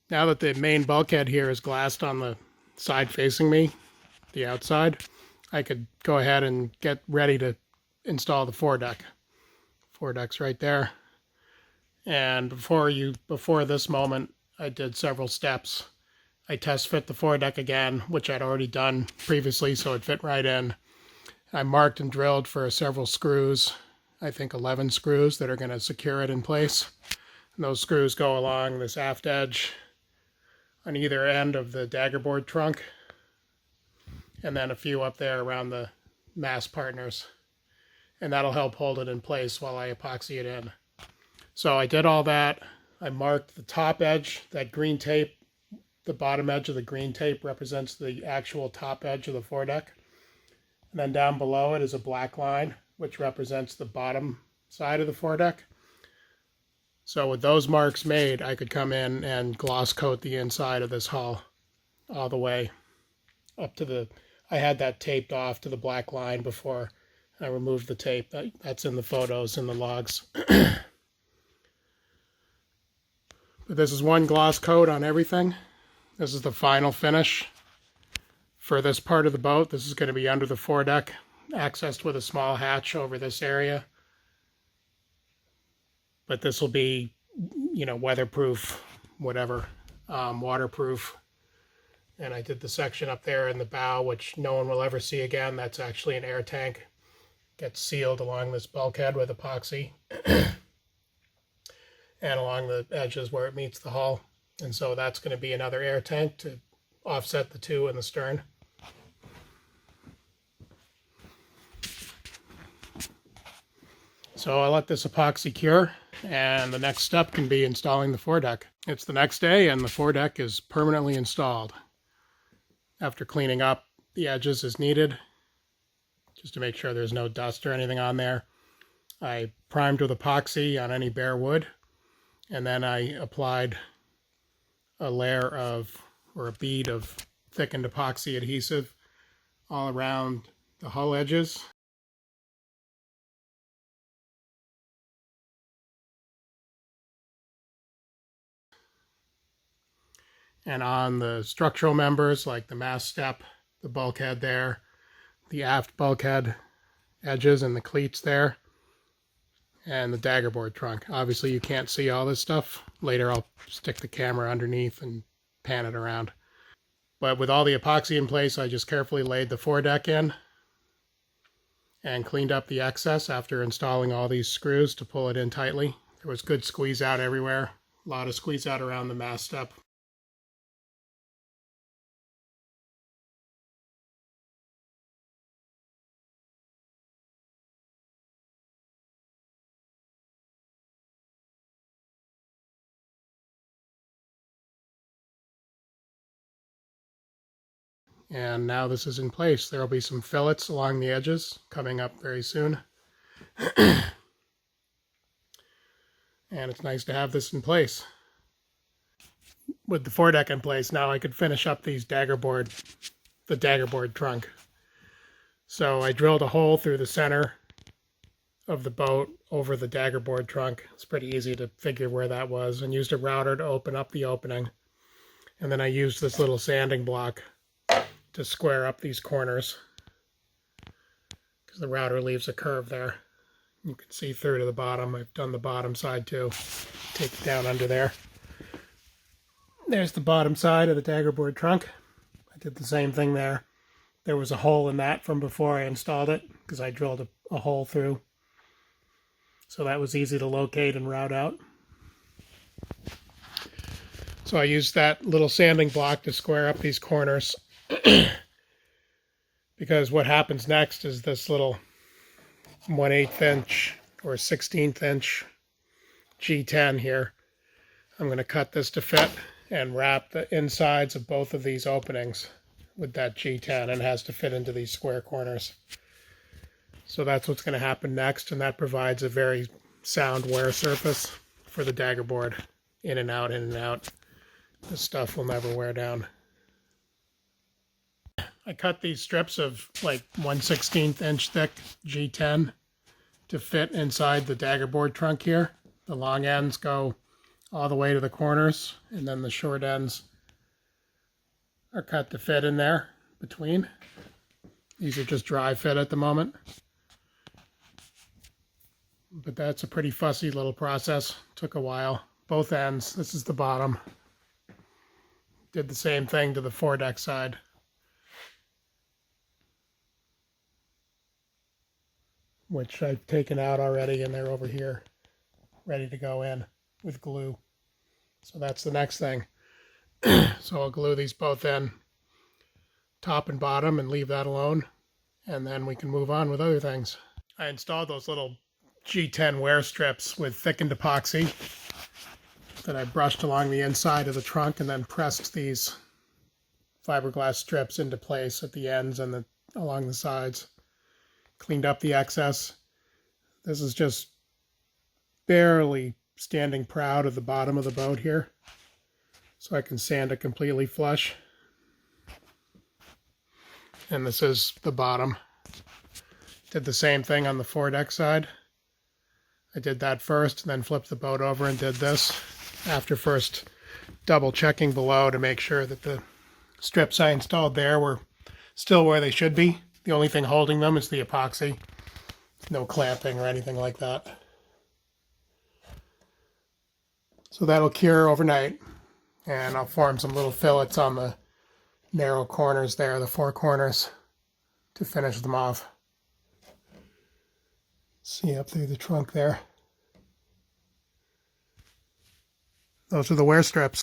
Now that the main bulkhead here is glassed on the side facing me, the outside, I could go ahead and get ready to install the foredeck. Foredeck's right there. And before this moment, I did several steps. I test fit the foredeck again, which I'd already done previously, so it fit right in. I marked and drilled for several screws, I think 11 screws that are going to secure it in place. And those screws go along this aft edge on either end of the Daggerboard trunk, and then a few up there around the mast partners. And that'll help hold it in place while I epoxy it in. So I did all that. I marked the top edge, that green tape. The bottom edge of the green tape represents the actual top edge of the foredeck. And then down below it is a black line, which represents the bottom side of the foredeck. So with those marks made, I could come in and gloss coat the inside of this hull all the way up to the... I had that taped off to the black line before I removed the tape. That's in the photos and the logs. But this is one gloss coat on everything. This is the final finish for this part of the boat. This is going to be under the foredeck, accessed with a small hatch over this area. But this will be, weatherproof, whatever, waterproof. And I did the section up there in the bow, which no one will ever see again. That's actually an air tank. Gets sealed along this bulkhead with epoxy and along the edges where it meets the hull. And so that's going to be another air tank to offset the two in the stern. So I let this epoxy cure, and the next step can be installing the foredeck. It's the next day, and the foredeck is permanently installed. After cleaning up the edges as needed, just to make sure there's no dust or anything on there, I primed with epoxy on any bare wood, and then I applied a layer of, or a bead of thickened epoxy adhesive all around the hull edges. And on the structural members, like the mast step, the bulkhead there, the aft bulkhead edges and the cleats there, and the Daggerboard trunk. Obviously you can't see all this stuff. Later I'll stick the camera underneath and pan it around. But with all the epoxy in place, I just carefully laid the foredeck in and cleaned up the excess after installing all these screws to pull it in tightly. There was good squeeze out everywhere, a lot of squeeze out around the mast step. And now this is in place. There will be some fillets along the edges coming up very soon. And it's nice to have this in place. With the foredeck in place, now I could finish up the Daggerboard trunk. So I drilled a hole through the center of the boat over the Daggerboard trunk. It's pretty easy to figure where that was, and used a router to open up the opening. And then I used this little sanding block to square up these corners, because the router leaves a curve there. You can see through to the bottom. I've done the bottom side too. Take it down under there. There's the bottom side of the Daggerboard trunk. I did the same thing there. There was a hole in that from before I installed it, because I drilled a hole through. So that was easy to locate and route out. So I used that little sanding block to square up these corners. Because what happens next is this little 1/8 inch or 16th inch G10 here. I'm going to cut this to fit and wrap the insides of both of these openings with that G10, and it has to fit into these square corners. So that's what's going to happen next, and that provides a very sound wear surface for the Daggerboard. In and out, in and out. This stuff will never wear down. I cut these strips of like 1/16 inch thick G10 to fit inside the Daggerboard trunk here. The long ends go all the way to the corners, and then the short ends are cut to fit in there between. These are just dry fit at the moment. But that's a pretty fussy little process. Took a while. Both ends. This is the bottom. Did the same thing to the foredeck side. Which I've taken out already, and they're over here ready to go in with glue. So that's the next thing. So I'll glue these both in, top and bottom, and leave that alone, and then we can move on with other things. I installed those little G10 wear strips with thickened epoxy that I brushed along the inside of the trunk, and then pressed these fiberglass strips into place at the ends and along the sides. Cleaned up the excess. This is just barely standing proud of the bottom of the boat here, so I can sand it completely flush. And this is the bottom. Did the same thing on the foredeck side. I did that first, and then flipped the boat over and did this, after first double checking below to make sure that the strips I installed there were still where they should be. The only thing holding them is the epoxy. No clamping or anything like that. So that'll cure overnight, and I'll form some little fillets on the narrow corners there, the four corners, to finish them off. See up through the trunk there. Those are the wear strips.